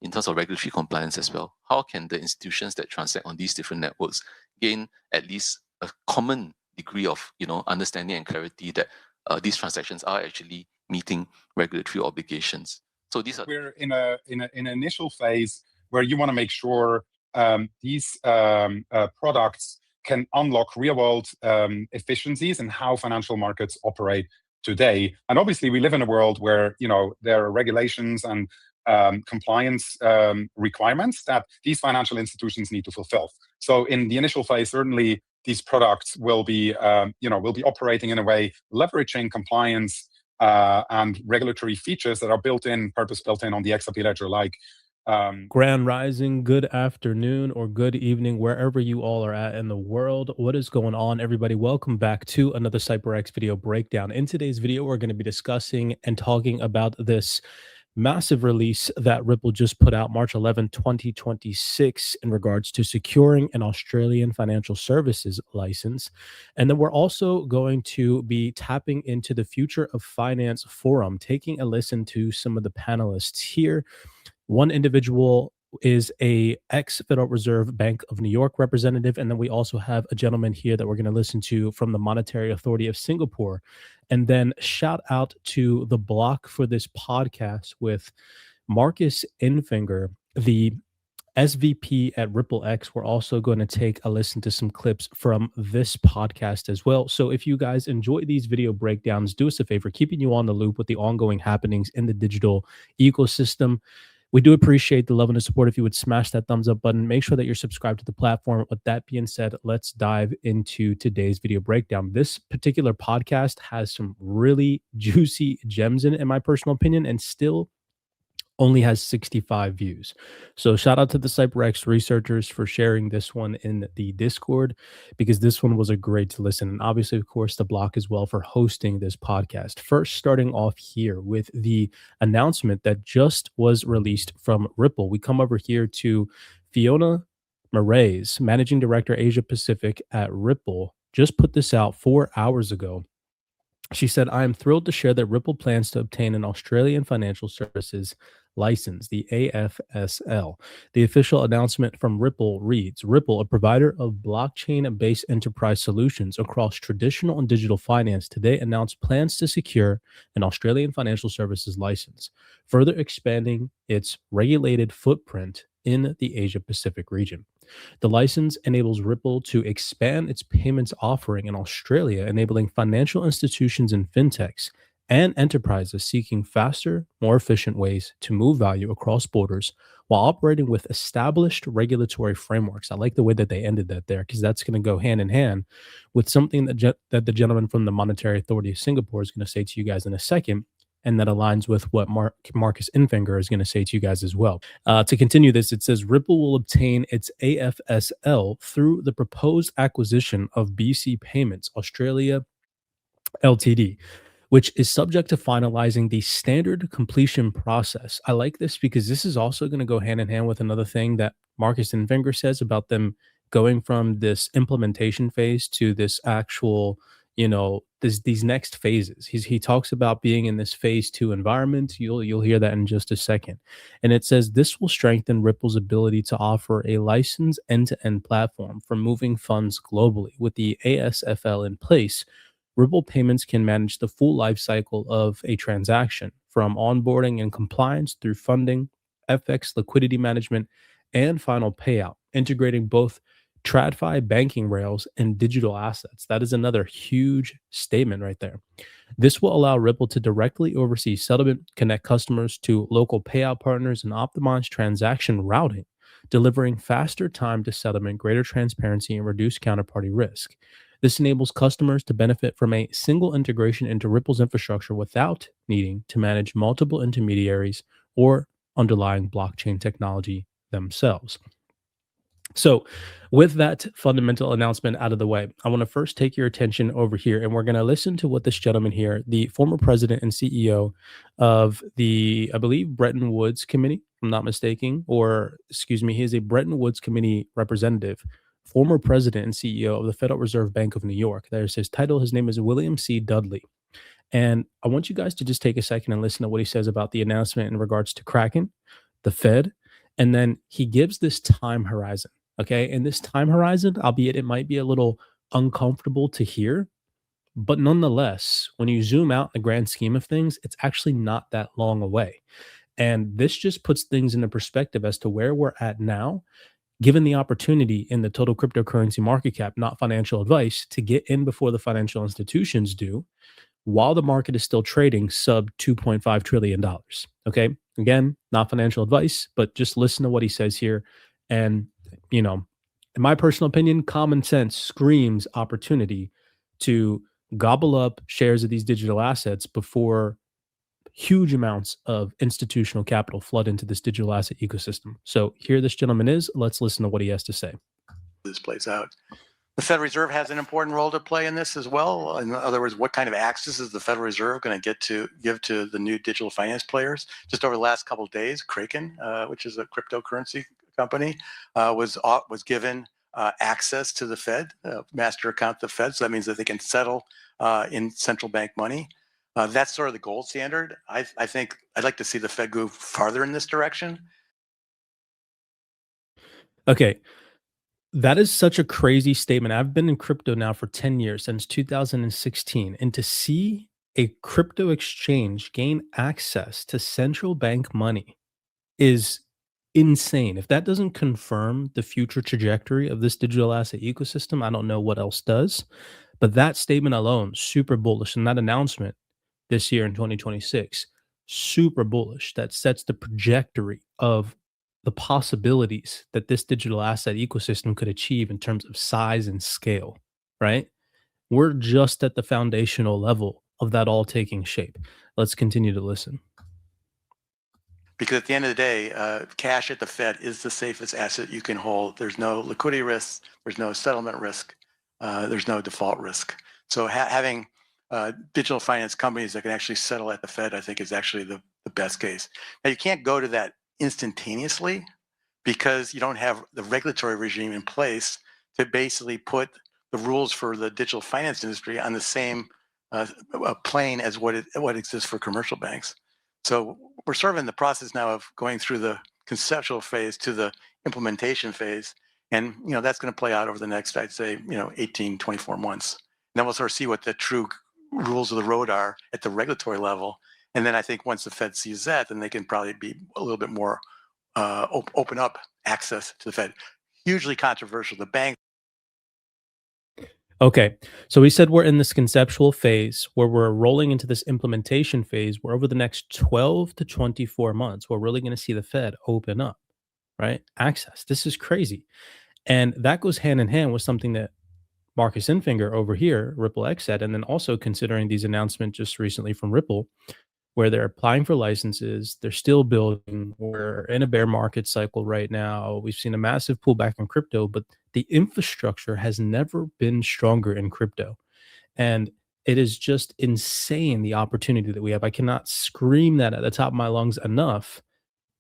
in terms of regulatory compliance as well? How can the institutions that transact on these different networks gain at least a common degree of understanding and clarity that these transactions are actually meeting regulatory obligations? So these are we're in an initial phase where you want to make sure these products can unlock real-world efficiencies in how financial markets operate today. And obviously, we live in a world where there are regulations and compliance requirements that these financial institutions need to fulfill. So in the initial phase, certainly these products will be operating in a way leveraging compliance and regulatory features that are purpose-built in on the XRP ledger, like Grand Rising, good afternoon or good evening, wherever you all are at in the world. What is going on, everybody? Welcome back to another CYPRX video breakdown. In today's video, we're going to be discussing and talking about this massive release that Ripple just put out March 11, 2026 in regards to securing an Australian financial services license. And then we're also going to be tapping into the Future of Finance Forum, taking a listen to some of the panelists here. One individual is a ex-Federal Reserve Bank of New York representative, and then we also have a gentleman here that we're going to listen to from the Monetary Authority of Singapore. And then shout out to the block for this podcast with Marcus Infinger, the SVP at Ripple X. We're also going to take a listen to some clips from this podcast as well. So if you guys enjoy these video breakdowns, do us a favor, keeping you on the loop with the ongoing happenings in the digital ecosystem. We do appreciate the love and the support. If you would smash that thumbs up button, make sure that you're subscribed to the platform. With that being said, let's dive into today's video breakdown. This particular podcast has some really juicy gems in it, in my personal opinion, and still only has 65 views. So shout out to the CYPRX researchers for sharing this one in the Discord, because this one was a great listen. And obviously, of course, the block as well for hosting this podcast. First, starting off here with the announcement that just was released from Ripple. We come over here to Fiona Moraes, Managing Director, Asia Pacific at Ripple, just put this out 4 hours ago. She said, I am thrilled to share that Ripple plans to obtain an Australian financial services license, the AFSL. The official announcement from Ripple reads, Ripple, a provider of blockchain-based enterprise solutions across traditional and digital finance, today announced plans to secure an Australian financial services license, further expanding its regulated footprint in the Asia-Pacific region. The license enables Ripple to expand its payments offering in Australia, enabling financial institutions and fintechs and enterprises seeking faster, more efficient ways to move value across borders while operating with established regulatory frameworks. I like the way that they ended that there, because that's going to go hand in hand with something that the gentleman from the Monetary Authority of Singapore is going to say to you guys in a second. And that aligns with what Marcus Infinger is going to say to you guys as well. To continue this, it says Ripple will obtain its AFSL through the proposed acquisition of BC Payments Australia Ltd, which is subject to finalizing the standard completion process. I like this because this is also going to go hand in hand with another thing that Marcus Infinger says about them going from this implementation phase to this actual these next phases. He talks about being in this phase 2 environment. You'll hear that in just a second. And it says this will strengthen Ripple's ability to offer a licensed end-to-end platform for moving funds globally. With the ASFL in place, Ripple Payments can manage the full life cycle of a transaction, from onboarding and compliance through funding, FX liquidity management, and final payout, integrating both TradFi banking rails and digital assets. That is another huge statement right there. This will allow Ripple to directly oversee settlement, connect customers to local payout partners, and optimize transaction routing, delivering faster time to settlement, greater transparency, and reduced counterparty risk. This enables customers to benefit from a single integration into Ripple's infrastructure without needing to manage multiple intermediaries or underlying blockchain technology themselves. So with that fundamental announcement out of the way, I want to first take your attention over here, and we're going to listen to what this gentleman here, the former president and CEO of the, I believe, Bretton Woods Committee, if I'm not mistaken, or excuse me, he is a Bretton Woods Committee representative, former president and CEO of the Federal Reserve Bank of New York. There's his title. His name is William C. Dudley. And I want you guys to just take a second and listen to what he says about the announcement in regards to Kraken, the Fed, And then he gives this time horizon. Okay. And this time horizon, albeit it might be a little uncomfortable to hear, but nonetheless, when you zoom out in the grand scheme of things, it's actually not that long away. And this just puts things into perspective as to where we're at now, given the opportunity in the total cryptocurrency market cap, not financial advice, to get in before the financial institutions do, while the market is still trading sub $2.5 trillion. Okay. Again, not financial advice, but just listen to what he says here. And, you know, in my personal opinion, common sense screams opportunity to gobble up shares of these digital assets before huge amounts of institutional capital flood into this digital asset ecosystem. So here this gentleman is. Let's listen to what he has to say. This plays out. The Federal Reserve has an important role to play in this as well. In other words, what kind of access is the Federal Reserve going to give to the new digital finance players? Just over the last couple of days, Kraken, which is a cryptocurrency company, was given access to the Fed, master account to the Fed. So that means that they can settle in central bank money. That's sort of the gold standard. I think I'd like to see the Fed go farther in this direction. Okay. That is such a crazy statement. I've been in crypto now for 10 years, since 2016. And to see a crypto exchange gain access to central bank money is insane. If that doesn't confirm the future trajectory of this digital asset ecosystem, I don't know what else does. But that statement alone, super bullish. And that announcement this year in 2026, super bullish. That sets the trajectory of the possibilities that this digital asset ecosystem could achieve in terms of size and scale, right? We're just at the foundational level of that all taking shape. Let's continue to listen. Because at the end of the day, cash at the Fed is the safest asset you can hold. There's no liquidity risk, there's no settlement risk, there's no default risk. So having digital finance companies that can actually settle at the Fed, I think is actually the best case. Now, you can't go to that instantaneously because you don't have the regulatory regime in place to basically put the rules for the digital finance industry on the same plane as what exists for commercial banks. So we're sort of in the process now of going through the conceptual phase to the implementation phase. And, that's going to play out over the next, I'd say, 18, 24 months. And then we'll sort of see what the true rules of the road are at the regulatory level. And then I think once the Fed sees that, then they can probably be a little bit more open up access to the Fed. Hugely controversial. The bank. Okay, so we said we're in this conceptual phase where we're rolling into this implementation phase where over the next 12 to 24 months, we're really going to see the Fed open up, right? Access. This is crazy. And that goes hand in hand with something that Marcus Infinger over here, RippleX said, and then also considering these announcements just recently from Ripple, where they're applying for licenses, they're still building. We're in a bear market cycle right now. We've seen a massive pullback in crypto, but the infrastructure has never been stronger in crypto. And it is just insane the opportunity that we have. I cannot scream that at the top of my lungs enough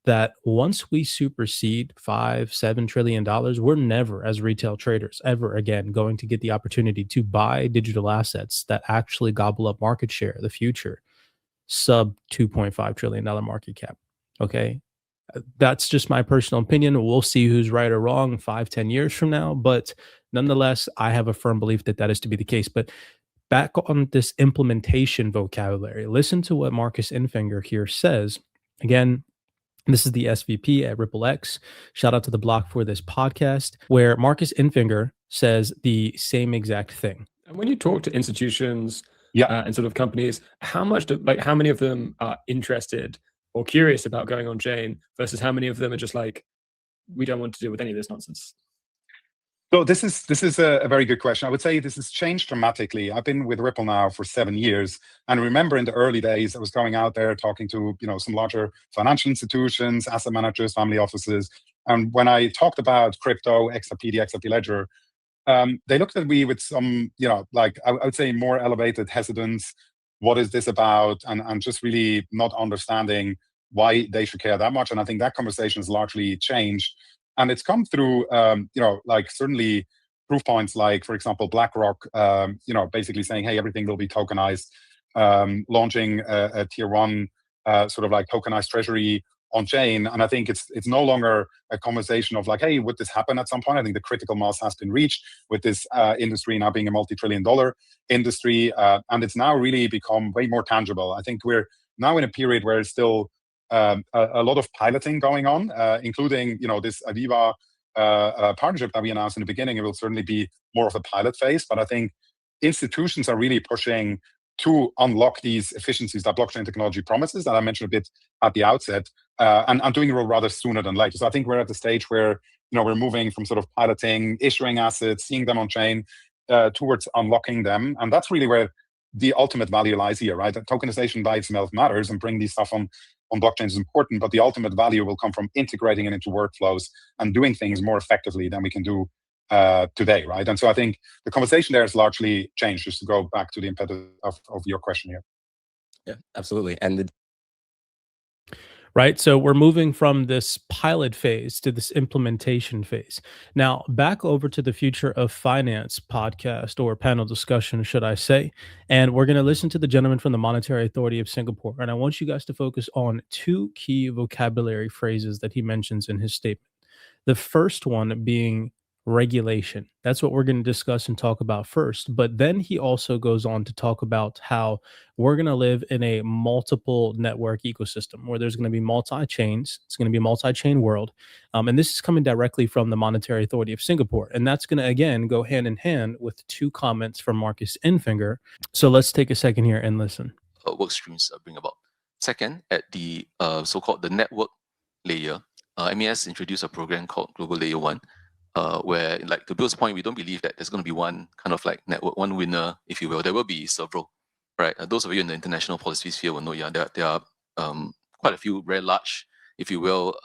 that once we supersede $5-7 trillion, we're never, as retail traders, ever again going to get the opportunity to buy digital assets that actually gobble up market share in the future, sub $2.5 trillion market cap. Okay. That's just my personal opinion. We'll see who's right or wrong 5-10 years from now. But nonetheless, I have a firm belief that that is to be the case. But back on this implementation vocabulary, listen to what Marcus Infinger here says. Again, this is the SVP at RippleX. Shout out to the block for this podcast, where Marcus Infinger says the same exact thing. And when you talk to institutions and sort of companies, how many of them are interested or curious about going on chain versus how many of them are just like, we don't want to deal with any of this nonsense? So this is a very good question. I would say this has changed dramatically. I've been with Ripple now for 7 years, and I remember in the early days, I was going out there talking to some larger financial institutions, asset managers, family offices, and when I talked about crypto, XRP, the XRP ledger, they looked at me with some, I would say more elevated hesitance. What is this about? And just really not understanding why they should care that much. And I think that conversation has largely changed. And it's come through, certainly proof points like, for example, BlackRock, basically saying, hey, everything will be tokenized, launching a tier one sort of like tokenized treasury, on chain. And I think it's no longer a conversation of like, hey, would this happen at some point? I think the critical mass has been reached with this industry now being a multi-trillion-dollar industry, and it's now really become way more tangible. I think we're now in a period where it's still a lot of piloting going on, including this Aviva partnership that we announced in the beginning. It will certainly be more of a pilot phase, but I think institutions are really pushing to unlock these efficiencies that blockchain technology promises that I mentioned a bit at the outset, and doing it rather sooner than later. So I think we're at the stage where we're moving from sort of piloting, issuing assets, seeing them on chain, towards unlocking them, and that's really where the ultimate value lies here, right? Tokenization by itself matters, and bring these stuff on blockchains is important, but the ultimate value will come from integrating it into workflows and doing things more effectively than we can do today, right? And so I think the conversation there has largely changed, just to go back to the impetus of your question here. Yeah, absolutely. And right? So we're moving from this pilot phase to this implementation phase. Now, back over to the Future of Finance podcast, or panel discussion, should I say. And we're going to listen to the gentleman from the Monetary Authority of Singapore. And I want you guys to focus on two key vocabulary phrases that he mentions in his statement. The first one being regulation. That's what we're going to discuss and talk about first. But then he also goes on to talk about how we're going to live in a multiple network ecosystem where there's going to be multi-chains. It's going to be a multi-chain world. And this is coming directly from the Monetary Authority of Singapore. And that's going to, again, go hand in hand with two comments from Marcus Enfinger. So let's take a second here and listen. Work streams bring about. Second, at the so-called the network layer, MES introduced a program called Global Layer 1, where, like, to Bill's point, we don't believe that there's going to be one kind of like network, one winner, if you will. There will be several, right? Those of you in the international policy sphere will know, there are quite a few very large, if you will,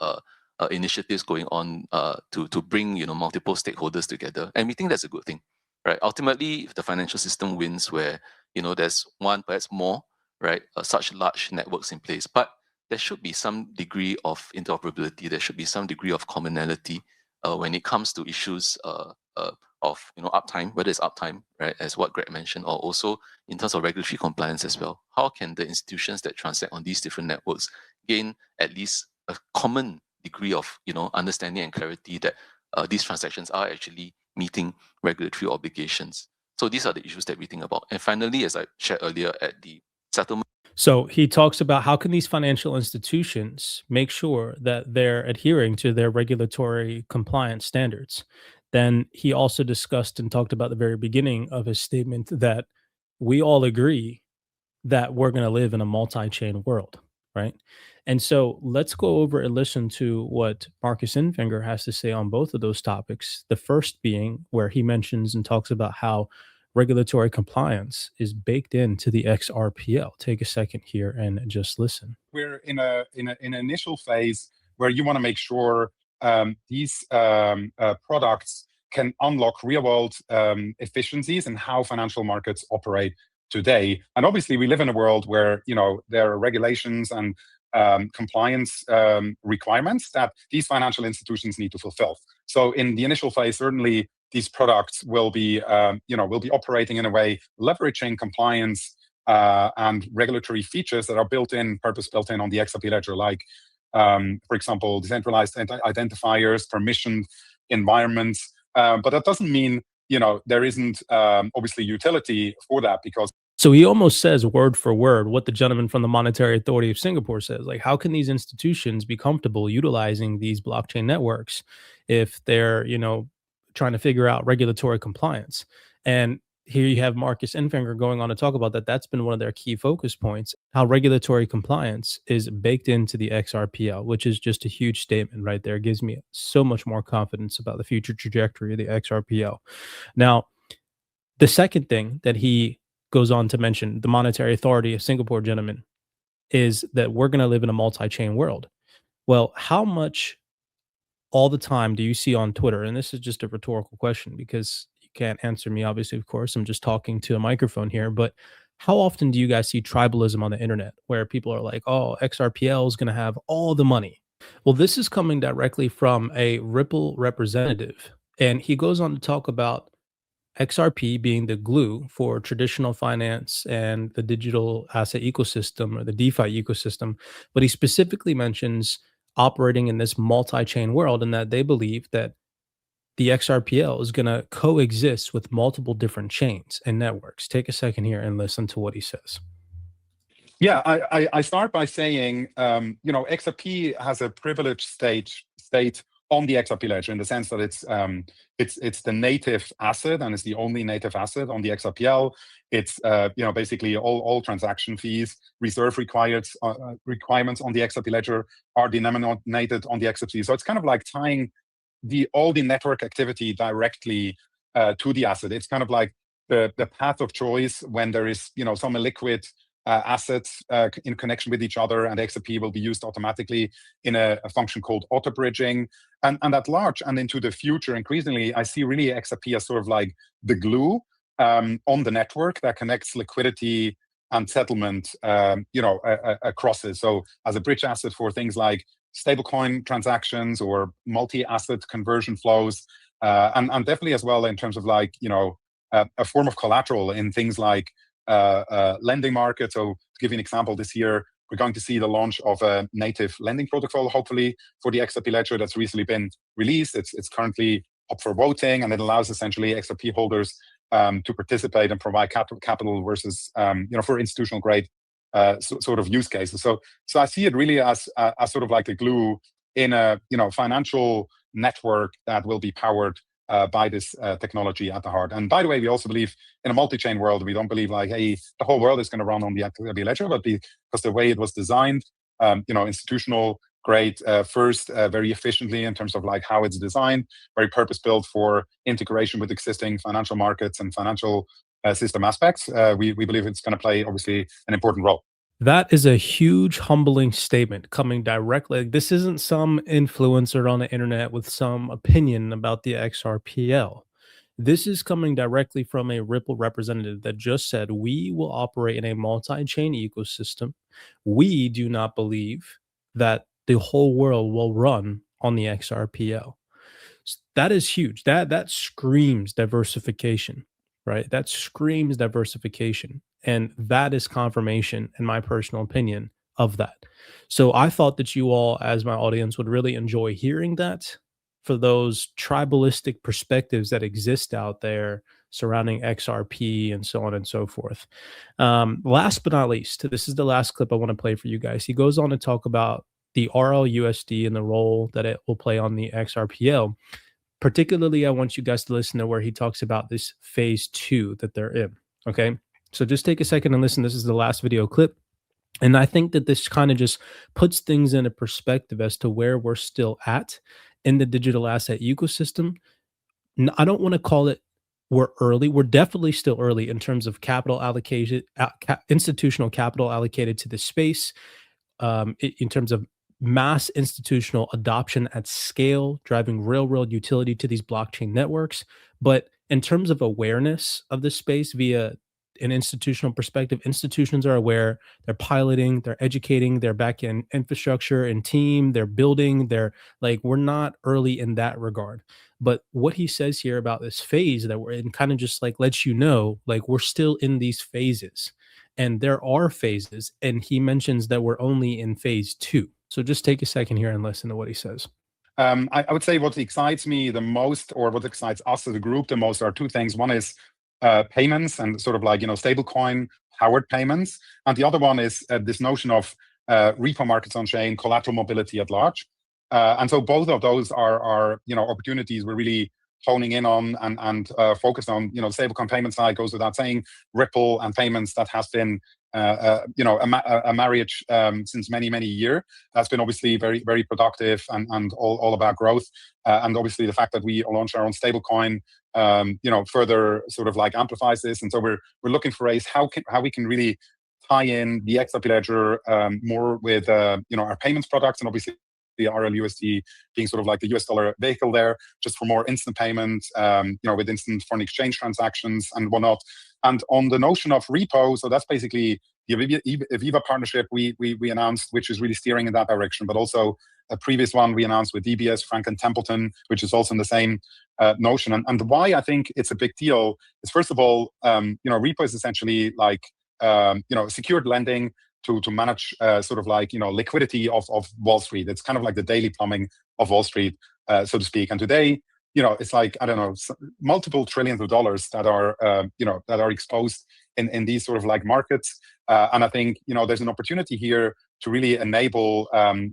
initiatives going on to bring multiple stakeholders together, and we think that's a good thing, right? Ultimately, if the financial system wins, where there's one, perhaps more, right, such large networks in place, but there should be some degree of interoperability. There should be some degree of commonality when it comes to issues of uptime, whether it's uptime, right, as what Greg mentioned, or also in terms of regulatory compliance as well. How can the institutions that transact on these different networks gain at least a common degree of understanding and clarity that these transactions are actually meeting regulatory obligations? So these are the issues that we think about. And finally, as I shared earlier at the settlement. So he talks about how can these financial institutions make sure that they're adhering to their regulatory compliance standards. Then he also discussed and talked about the very beginning of his statement that we all agree that we're going to live in a multi-chain world, right? And so let's go over and listen to what Marcus Enfinger has to say on both of those topics. The first being where he mentions and talks about how regulatory compliance is baked into the XRPL. Take a second here and just listen. We're in an initial phase where you want to make sure these products can unlock real-world efficiencies in how financial markets operate today. And obviously, we live in a world where there are regulations and compliance requirements that these financial institutions need to fulfill. So in the initial phase, certainly these products will be operating in a way leveraging compliance and regulatory features that are purpose-built in on the XRP ledger, like, for example, decentralized identifiers, permissioned environments. But that doesn't mean there isn't obviously utility for that, because. So he almost says word for word what the gentleman from the Monetary Authority of Singapore says. Like, how can these institutions be comfortable utilizing these blockchain networks if they're, trying to figure out regulatory compliance? And here you have Marcus Enfinger going on to talk about that. That's been one of their key focus points, how regulatory compliance is baked into the XRPL, which is just a huge statement right there. It gives me so much more confidence about the future trajectory of the XRPL. Now, the second thing that he goes on to mention, the Monetary Authority of Singapore gentleman, is that we're going to live in a multi-chain world. Well, how much all the time do you see on Twitter? And this is just a rhetorical question because you can't answer me, obviously, of course. I'm just talking to a microphone here. But how often do you guys see tribalism on the internet where people are like, oh, XRPL is going to have all the money? Well, this is coming directly from a Ripple representative. And he goes on to talk about XRP being the glue for traditional finance and the digital asset ecosystem, or the DeFi ecosystem. But he specifically mentions operating in this multi-chain world, and that they believe that the XRPL is going to coexist with multiple different chains and networks. Take a second here and listen to what he says. Yeah, I start by saying, XRP has a privileged state on the XRP ledger in the sense that it's the native asset and it's the only native asset on the XRPL. It's basically all transaction fees, reserve requirements on the XRP ledger are denominated on the XRP. So it's kind of like tying all the network activity directly to the asset. It's kind of like the path of choice when there is some illiquid assets in connection with each other, and XRP will be used automatically in a function called auto bridging. And at large and into the future, increasingly, I see really XRP as sort of like the glue on the network that connects liquidity and settlement, across it. So as a bridge asset for things like stablecoin transactions or multi-asset conversion flows, and definitely as well in terms of like a form of collateral in things like lending market. So to give you an example, this year we're going to see the launch of a native lending protocol, hopefully, for the XRP ledger that's recently been released. It's currently up for voting, and it allows essentially XRP holders to participate and provide capital versus for institutional grade sort of use cases. So I see it really as sort of like a glue in a financial network that will be powered by this technology at the heart. And by the way, we also believe in a multi-chain world. We don't believe like, hey, the whole world is going to run on the XRP ledger, but because the way it was designed, institutional grade first, very efficiently in terms of like how it's designed, very purpose-built for integration with existing financial markets and financial system aspects. We believe it's going to play obviously an important role. That is a huge humbling statement coming directly. This isn't some influencer on the internet with some opinion about the XRPL. This is coming directly from a Ripple representative that just said, we will operate in a multi-chain ecosystem. We do not believe that the whole world will run on the XRPL. That is huge. That screams diversification, right? That screams diversification. And that is confirmation, in my personal opinion, of that. So I thought that you all, as my audience, would really enjoy hearing that for those tribalistic perspectives that exist out there surrounding XRP and so on and so forth. Last but not least, this is the last clip I want to play for you guys. He goes on to talk about the RLUSD and the role that it will play on the XRPL. Particularly, I want you guys to listen to where he talks about this phase 2 that they're in. Okay. So just take a second and listen. This is the last video clip. And I think that this kind of just puts things into perspective as to where we're still at in the digital asset ecosystem. I don't want to call it we're early. We're definitely still early in terms of capital allocation, institutional capital allocated to the space, in terms of mass institutional adoption at scale, driving real-world utility to these blockchain networks. But in terms of awareness of this space via an institutional perspective, institutions are aware, they're piloting, they're educating their back-end infrastructure and team, they're building, we're not early in that regard. But what he says here about this phase that we're in kind of just like lets you know, like we're still in these phases. And there are phases, and he mentions that we're only in phase 2. So just take a second here and listen to what he says. I would say what excites me the most, or what excites us as a group the most, are two things. One is payments and sort of like, stablecoin powered payments. And the other one is this notion of repo markets on chain, collateral mobility at large. And so both of those are opportunities we're really honing in on and focused on. Stablecoin payment side goes without saying. Ripple and payments, that has been a marriage since many years. That's been obviously very, very productive and all about growth. And obviously the fact that we launched our own stablecoin, further sort of like amplifies this. And so we're looking for ways how we can really tie in the XRP ledger more with our payments products, and obviously the RLUSD being sort of like the US dollar vehicle there, just for more instant payments, with instant foreign exchange transactions and whatnot. And on the notion of repo, so that's basically the Aviva partnership we announced, which is really steering in that direction, but also a previous one we announced with DBS, Franklin Templeton, which is also in the same notion. And why I think it's a big deal is, first of all, repo is essentially like, secured lending to manage sort of like, liquidity of Wall Street. It's kind of like the daily plumbing of Wall Street, so to speak. And today, it's like, I don't know, multiple trillions of dollars that are, that are exposed in these sort of like markets. And I think, there's an opportunity here to really enable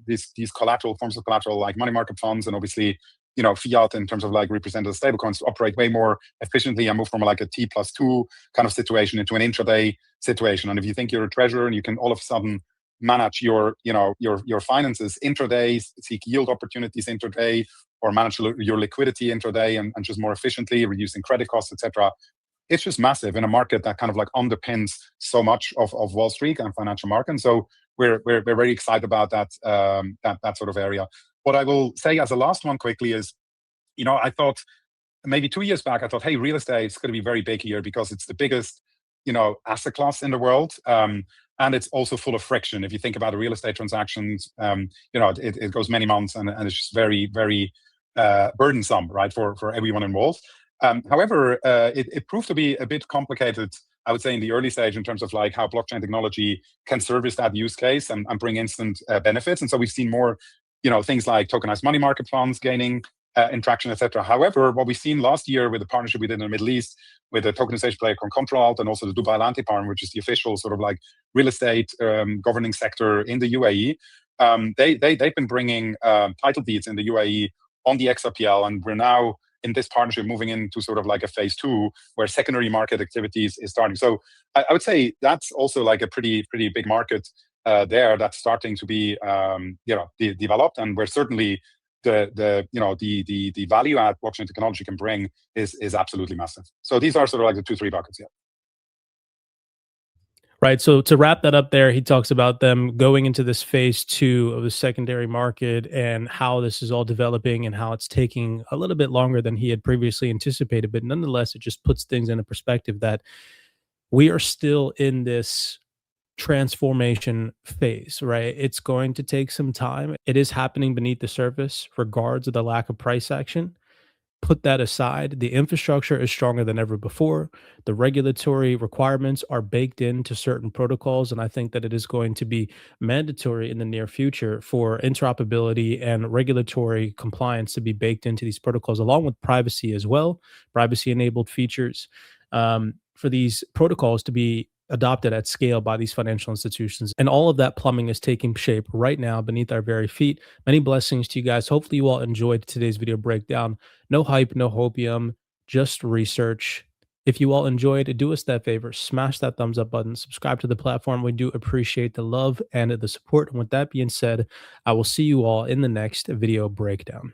these collateral forms of collateral, like money market funds, and obviously, fiat in terms of like representative stablecoins, to operate way more efficiently and move from like a T+2 kind of situation into an intraday situation. And if you think you're a treasurer and you can all of a sudden manage your finances intraday, seek yield opportunities intraday, or manage your liquidity intraday and just more efficiently, reducing credit costs, etc. It's just massive in a market that kind of like underpins so much of Wall Street and financial markets. So we're very excited about that that sort of area. What I will say as a last one quickly is, I thought maybe 2 years back, I thought, hey, real estate is going to be very big here because it's the biggest, asset class in the world. And it's also full of friction. If you think about the real estate transactions, it goes many months and it's just very, very burdensome, right, for everyone involved. However, it proved to be a bit complicated, I would say, in the early stage in terms of like how blockchain technology can service that use case and bring instant benefits. And so we've seen more, things like tokenized money market funds gaining traction, etc. However, what we've seen last year with the partnership we did in the Middle East with the tokenization player Construed and also the Dubai Atlantic Arm, which is the official sort of like real estate governing sector in the UAE, they've been bringing title deeds in the UAE on the XRPL, and we're now in this partnership moving into sort of like a phase 2 where secondary market activities is starting. So I would say that's also like a pretty big market there that's starting to be developed, and where certainly the value add blockchain technology can bring is absolutely massive. So these are sort of like the 2-3 buckets. Yeah. Right. So to wrap that up there, he talks about them going into this phase 2 of the secondary market and how this is all developing and how it's taking a little bit longer than he had previously anticipated. But nonetheless, it just puts things in a perspective that we are still in this transformation phase, right? It's going to take some time. It is happening beneath the surface, regards of the lack of price action. Put that aside, the infrastructure is stronger than ever before. The regulatory requirements are baked into certain protocols, and I think that it is going to be mandatory in the near future for interoperability and regulatory compliance to be baked into these protocols, along with privacy as well, privacy-enabled features, for these protocols to be adopted at scale by these financial institutions. And all of that plumbing is taking shape right now beneath our very feet. Many blessings to you guys. Hopefully you all enjoyed today's video breakdown. No hype, no hopium, just research. If you all enjoyed, do us that favor, smash that thumbs up button, subscribe to the platform. We do appreciate the love and the support. And with that being said, I will see you all in the next video breakdown.